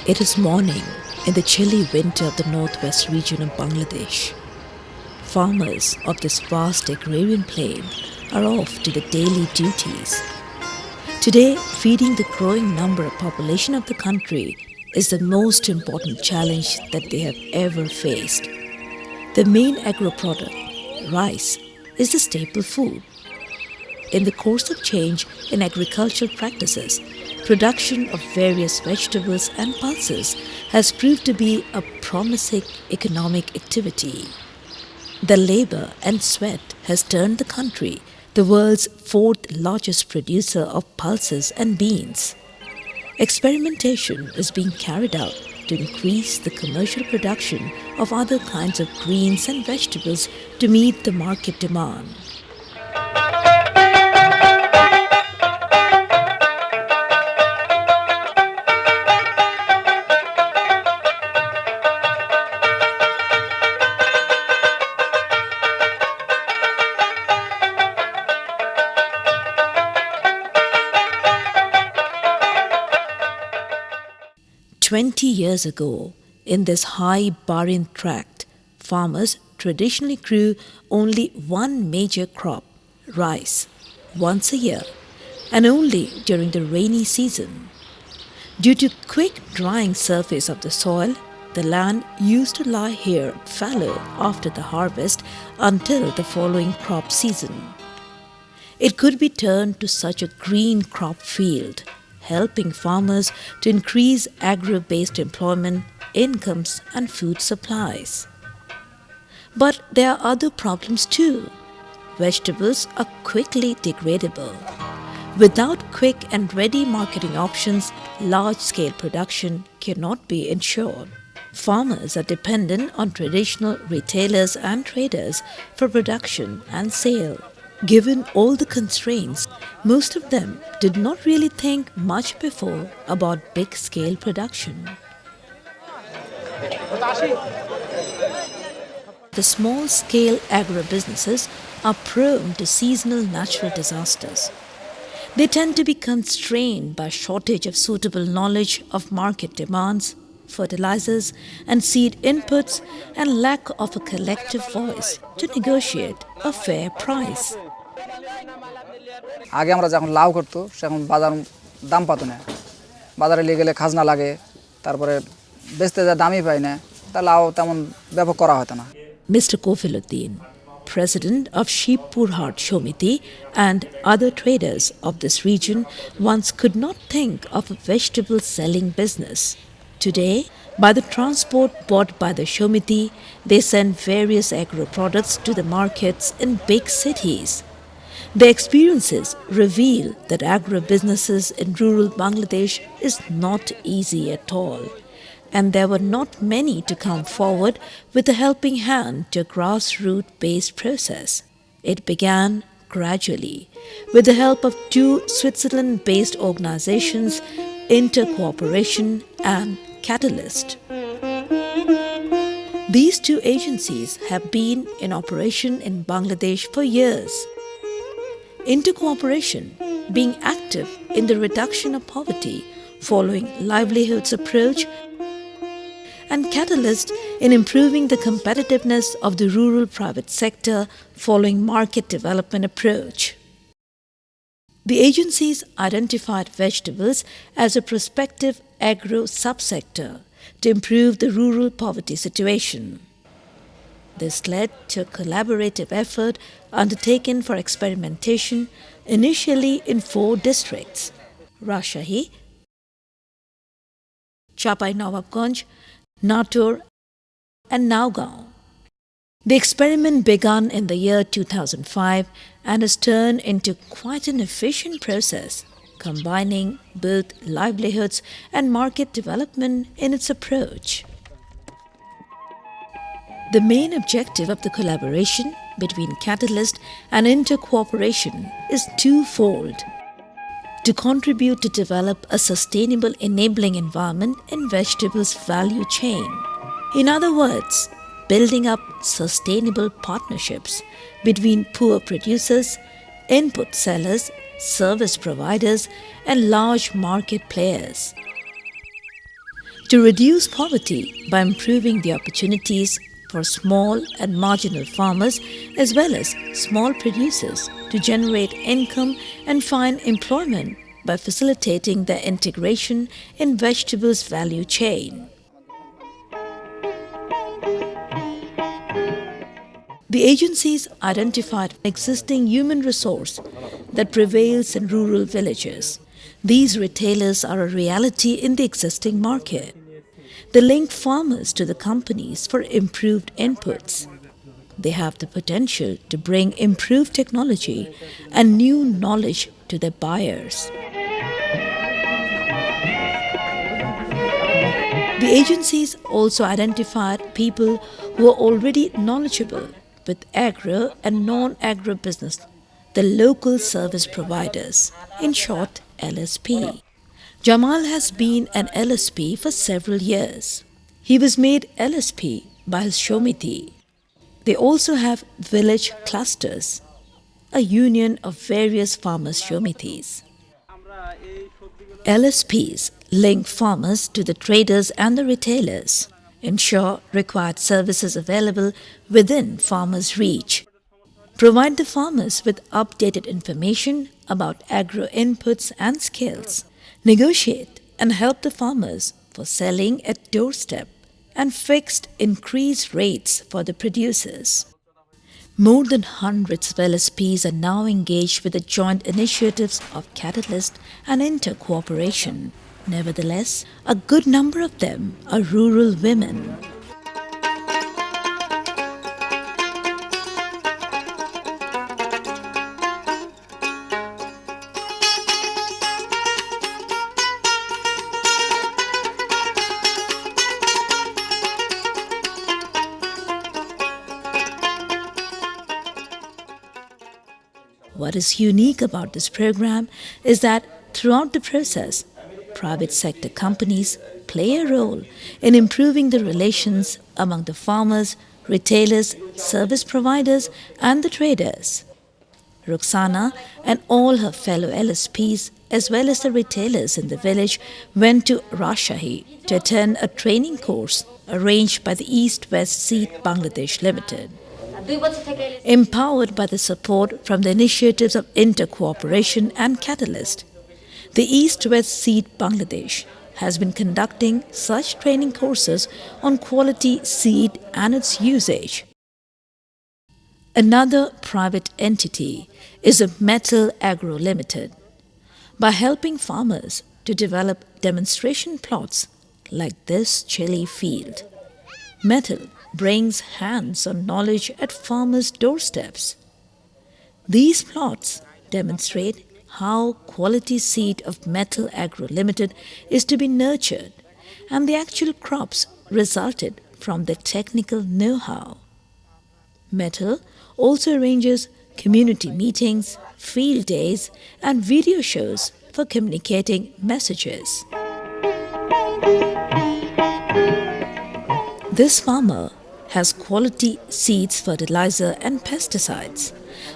It is morning in the chilly winter of the northwest region of Bangladesh. Farmers of this vast agrarian plain are off to the daily duties. Today, feeding the growing number of population of the country is the most important challenge that they have ever faced. The main agro-product, rice, is the staple food. In the course of change in agricultural practices, production of various vegetables and pulses has proved to be a promising economic activity. The labor and sweat has turned the country the world's fourth largest producer of pulses and beans. Experimentation is being carried out to increase the commercial production of other kinds of greens and vegetables to meet the market demand. "20 years ago, in this high barren tract, farmers traditionally grew only one major crop, rice, once a year, and only during the rainy season. Due to quick drying surface of the soil, the land used to lie here fallow after the harvest until the following crop season. It could be turned to such a green crop field, helping farmers to increase agro-based employment, incomes and food supplies. But there are other problems too. Vegetables are quickly degradable. Without quick and ready marketing options, large-scale production cannot be ensured. Farmers are dependent on traditional retailers and traders for production and sale. Given all the constraints, most of them did not really think much before about big-scale production. The small-scale agro-businesses are prone to seasonal natural disasters. They tend to be constrained by shortage of suitable knowledge of market demands, fertilizers and seed inputs, and lack of a collective voice to negotiate a fair price. আগে আমরা যখন লাউ করতো সেখন বাজার দাম পাতো না বাজারে নিয়ে গেলে খাজনা লাগে তারপরে বেচতে যা দামই পাই না তা লাউ তেমন ব্যাপক করা হতো না Mr. Kofiluddin, president of Shibpurhat Shomiti and other traders of this region, once could not think of a vegetable selling business. Today, by the transport bought by the Shomiti, they send various agro products to the markets in big cities. The experiences reveal that agro-businesses in rural Bangladesh is not easy at all, and there were not many to come forward with a helping hand to a grassroots-based process. It began gradually with the help of two Switzerland-based organizations, Intercooperation and Catalyst. These two agencies have been in operation in Bangladesh for years. Intercooperation being active in the reduction of poverty following livelihoods approach, and Catalyst in improving the competitiveness of the rural private sector following market development approach. The agencies identified vegetables as a prospective agro subsector to improve the rural poverty situation. This led to a collaborative effort undertaken for experimentation initially in 4 districts: Rajshahi, Chapai-Nawabganj, Natur and Nagaon. The experiment began in the year 2005 and has turned into quite an efficient process, combining both livelihoods and market development in its approach. The main objective of the collaboration between Catalyst and Intercooperation is twofold: to contribute to develop a sustainable enabling environment in vegetables value chain. In other words, building up sustainable partnerships between poor producers, input sellers, service providers, and large market players. to reduce poverty by improving the opportunities for small and marginal farmers as well as small producers to generate income and find employment by facilitating their integration in vegetables value chain. The agencies identified existing human resource that prevails in rural villages. These retailers are a reality in the existing market. They link farmers to the companies for improved inputs. They have the potential to bring improved technology and new knowledge to their buyers. The agencies also identified people who are already knowledgeable with agro and non-agro business, the local service providers, in short LSP. Jamal has been an LSP for several years. He was made LSP by his Shomiti. They also have village clusters, a union of various farmers' Shomitis. LSPs link farmers to the traders and the retailers, ensure required services available within farmers' reach, provide the farmers with updated information about agro inputs and skills, negotiate and help the farmers for selling at doorstep, and fixed increased rates for the producers. More than hundreds of LSPs are now engaged with the joint initiatives of Catalyst and Inter-Cooperation. Nevertheless, a good number of them are rural women. What is unique about this program is that throughout the process, private sector companies play a role in improving the relations among the farmers, retailers, service providers, and the traders. Ruxana and all her fellow LSPs, as well as the retailers in the village, went to Rajshahi to attend a training course arranged by the East-West Seed Bangladesh Limited. Empowered by the support from the initiatives of Inter-Cooperation and Catalyst, the East-West Seed Bangladesh has been conducting such training courses on quality seed and its usage. Another private entity is a Metal Agro Limited. By helping farmers to develop demonstration plots like this chili field, Metal brings hands-on knowledge at farmers' doorsteps. These plots demonstrate how quality seed of Metal Agro Limited is to be nurtured, and the actual crops resulted from the technical know-how. Metal also arranges community meetings, field days, and video shows for communicating messages. This farmer has quality seeds, fertilizer, and pesticides,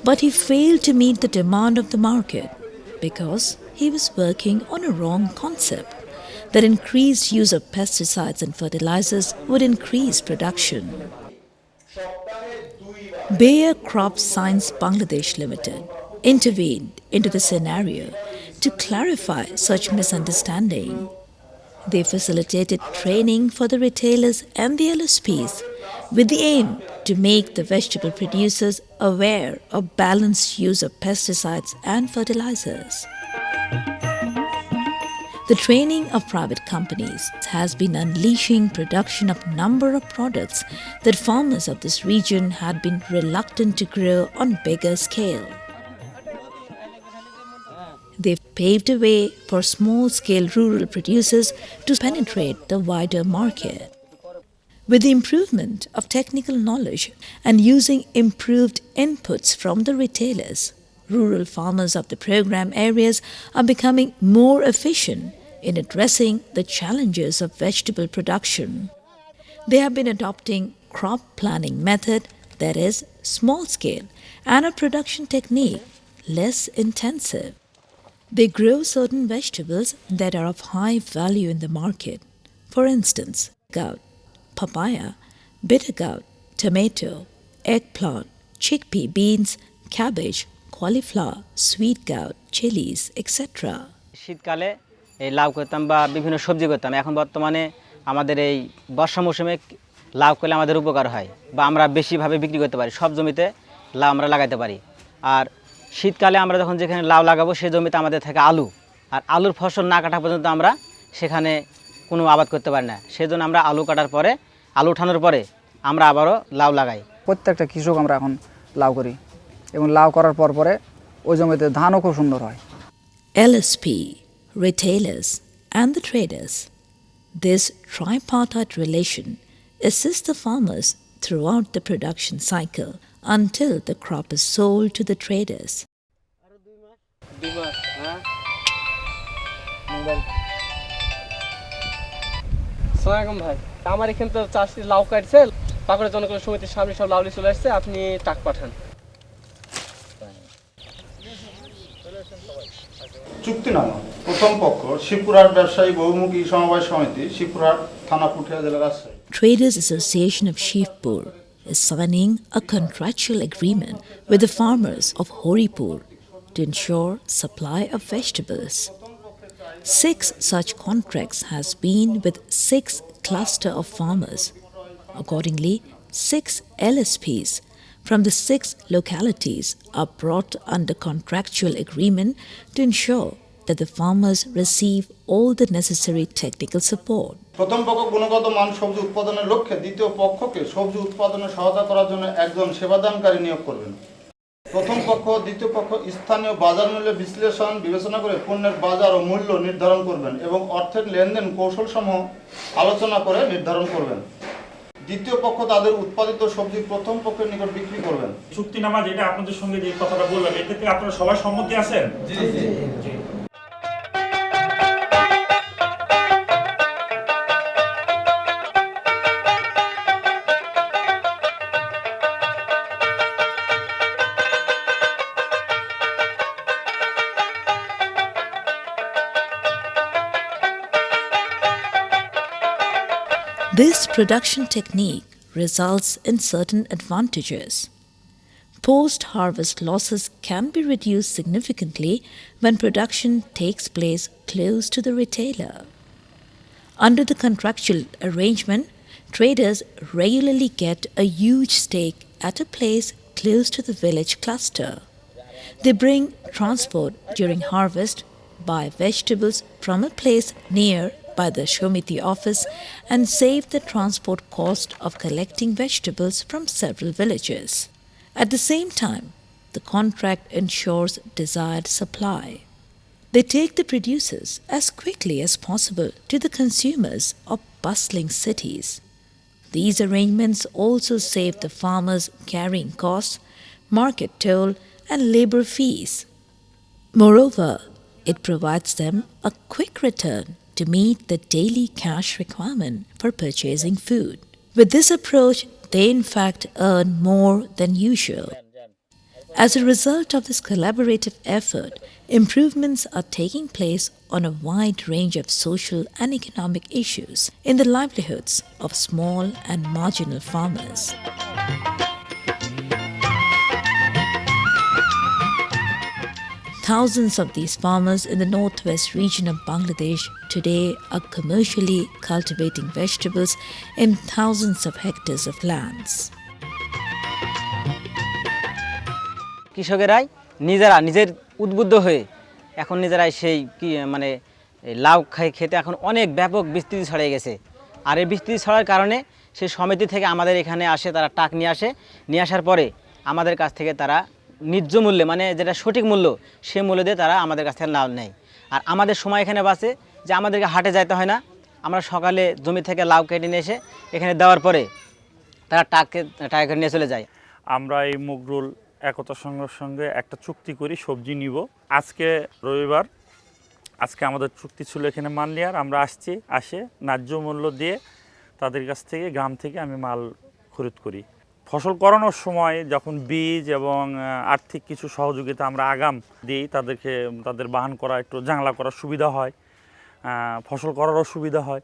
but he failed to meet the demand of the market because he was working on a wrong concept that increased use of pesticides and fertilizers would increase production. Bayer Crop Science Bangladesh Limited intervened into the scenario to clarify such misunderstanding. They facilitated training for the retailers and the LSPs with the aim to make the vegetable producers aware of balanced use of pesticides and fertilizers. The training of private companies has been unleashing production of a number of products that farmers of this region had been reluctant to grow on bigger scale. They've paved a way for small-scale rural producers to penetrate the wider market. With the improvement of technical knowledge and using improved inputs from the retailers, rural farmers of the program areas are becoming more efficient in addressing the challenges of vegetable production. They have been adopting crop planning method, that is, small scale, and a production technique less intensive. They grow certain vegetables that are of high value in the market. For instance, gout, papaya, bitter gourd, tomato, eggplant, chickpea beans, cabbage, cauliflower, sweet gourd, chilies, etc. শীতকালে এই লাউ করতাম বা বিভিন্ন সবজি করতাম। এখন বর্তমানে আমাদের এই বর্ষা মৌসুমে লাউ করলে আমাদের উপকার হয় বা আমরা বেশিভাবে বিক্রি করতে পারি। সব জমিতে লাউ আমরা লাগাতে পারি। আর শীতকালে আমরা যখন যেখানে লাউ লাগাবো সেই জমিতে আমাদের থাকে আলু, আর আলুর ফসল না কাটা পর্যন্ত আমরা সেখানে কোনো আবাদ করতে পারি না। সেই জন্য আমরা আলু কাটার পরে, আলু উঠানোর পরে আমরা আবারও লাউ লাগাই। প্রত্যেকটা কৃষক আমরা এখন লাউ করি এবং লাউ করার পরে ওই জমিতে ধানও খুব সুন্দর হয়। LSP, retailers, and the traders. This tripartite relation assists the farmers throughout the production cycle until the crop is sold to the traders. আসসালামু ভাই, আমার এখানে তো চাষি লাউ কাটছে, পাকুড়া জনকল্যাণ সমিতির সামনে সব লাউলি চলে আসছে, আপনি টাক পাঠান। চুক্তিনামা। প্রথম পক্ষ শিবপুরহাট ব্যবসায়ী বহুমুখী সমবায় সমিতি, শিবপুরহাট, থানা পুঠিয়া, জেলা Rajshahi. Traders Association of Shivpur is signing a contractual agreement with the farmers of Horipur to ensure supply of vegetables. 6 such contracts has been with 6 cluster of farmers. Accordingly, 6 LSPs from the 6 localities are brought under contractual agreement to ensure that the farmers receive all the necessary technical support. প্রথম পক্ষ গুণগত মান সবজি উৎপাদনের লক্ষ্যে দ্বিতীয় পক্ষকে সবজি উৎপাদনে সহায়তা করার জন্য একজন সেবাদানকারী নিয়োগ করবেন। প্রথম পক্ষ দ্বিতীয় পক্ষ স্থানীয় বাজার মূল্য বিশ্লেষণ বিবেচনা করে পণ্যের বাজার ও মূল্য নির্ধারণ করবেন এবং অর্থের লেনদেন কৌশলসমূহ আলোচনা করে নির্ধারণ করবেন। দ্বিতীয় পক্ষ তাদের উৎপাদিত সবজি প্রথম পক্ষের নিকট বিক্রি করবেন। চুক্তিনামা যেটা আপনাদের সঙ্গে যে কথাটা বললাম, এতে আপনারা সবাই সম্মতি আছেন? জি জি জি। This production technique results in certain advantages. Post-harvest losses can be reduced significantly when production takes place close to the retailer. Under the contractual arrangement, traders regularly get a huge stake at a place close to the village cluster. They bring transport during harvest, buy vegetables from a place near by the Shomiti office and save the transport cost of collecting vegetables from several villages. At the same time, the contract ensures desired supply. They take the producers as quickly as possible to the consumers of bustling cities. These arrangements also save the farmers carrying costs, market toll, and labor fees. Moreover, it provides them a quick return to meet the daily cash requirement for purchasing food. With this approach, they in fact earn more than usual. As a result of this collaborative effort, improvements are taking place on a wide range of social and economic issues in the livelihoods of small and marginal farmers. Thousands of these farmers in the northwest region of Bangladesh today are commercially cultivating vegetables in thousands of hectares of lands. কৃষকেরাই নিজের উদ্বুদ্ধ হয়ে এখন নিজেরাই সেই মানে লাউ খেতে এখন অনেক ব্যাপক বিস্তৃতি ছড়িয়ে গেছে। আর এই বিস্তৃতি ছড়ার কারণে সেই সমিতি থেকে আমাদের এখানে আসে, তারা টাক নিয়ে আসার পরে আমাদের কাছ থেকে তারা ন্যায্য মূল্যে, মানে যেটা সঠিক মূল্য, সেই মূল্য দিয়ে তারা আমাদের কাছ থেকে লাউ নেয়। আর আমাদের সময় এখানে বাঁচে যে আমাদেরকে হাটে যাইতে হয় না। আমরা সকালে জমি থেকে লাউ কেটে নিয়ে এসে এখানে দেওয়ার পরে তারা টাকা নিয়ে চলে যায়। আমরা এই মুগরুল একতা সংঘের সঙ্গে একটা চুক্তি করি, সবজি নিব। আজকে রবিবার, আজকে আমাদের চুক্তি ছিল এখানে মানলিয়ার। আমরা আসে ন্যায্য মূল্য দিয়ে তাদের কাছ থেকে, গ্রাম থেকে আমি মাল খরিদ করি। ফসল করানোর সময় যখন বীজ এবং আর্থিক কিছু সহযোগিতা আমরা আগাম দিই, তাদের বাহন করা, একটু জাংলা করার সুবিধা হয়, ফসল করারও সুবিধা হয়।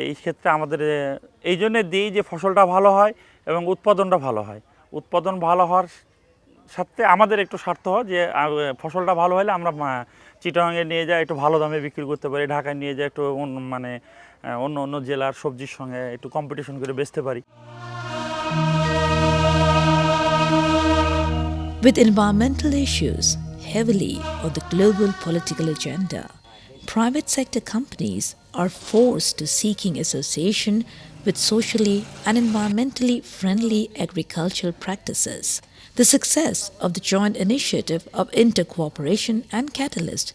এই ক্ষেত্রে আমাদের এই জন্যে দিই যে ফসলটা ভালো হয় এবং উৎপাদনটা ভালো হয়। উৎপাদন ভালো হওয়ার সাথে আমাদের একটু স্বার্থ হয় যে ফসলটা ভালো হলে আমরা চিটাগাংয়ে নিয়ে যাই একটু ভালো দামে বিক্রি করতে পারি, ঢাকায় নিয়ে যাই একটু মানে অন্য অন্য জেলার সবজির সঙ্গে একটু কম্পিটিশন করে বেচতে পারি। With environmental issues heavily on the global political agenda, private sector companies are forced to seeking association with socially and environmentally friendly agricultural practices. The success of the joint initiative of intercooperation and Catalyst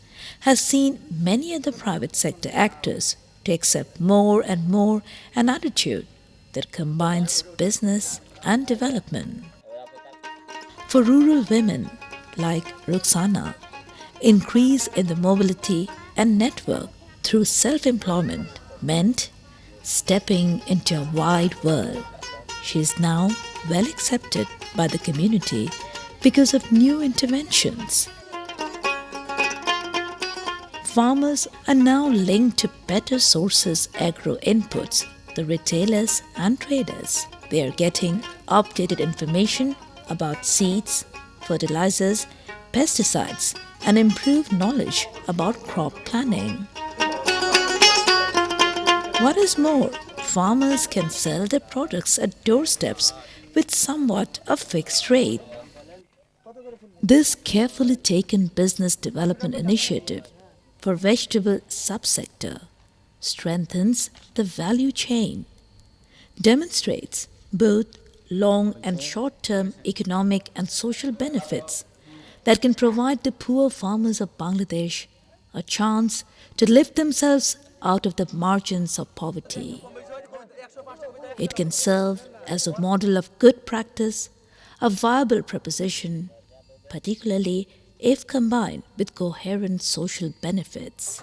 has seen many other private sector actors to accept more and more an attitude that combines business and development. For rural women like Ruxana, increase in the mobility and network through self-employment meant stepping into a wide world. She is now well accepted by the community because of new interventions. Farmers are now linked to better sources agro inputs, the retailers and traders. They are getting updated information about seeds, fertilizers, pesticides, and improved knowledge about crop planning. What is more, farmers can sell their products at doorsteps with somewhat a fixed rate. This carefully taken business development initiative for vegetable subsector strengthens the value chain, demonstrates both long and short-term economic and social benefits that can provide the poor farmers of Bangladesh a chance to lift themselves out of the margins of poverty. It can serve as a model of good practice, a viable proposition, particularly if combined with coherent social benefits.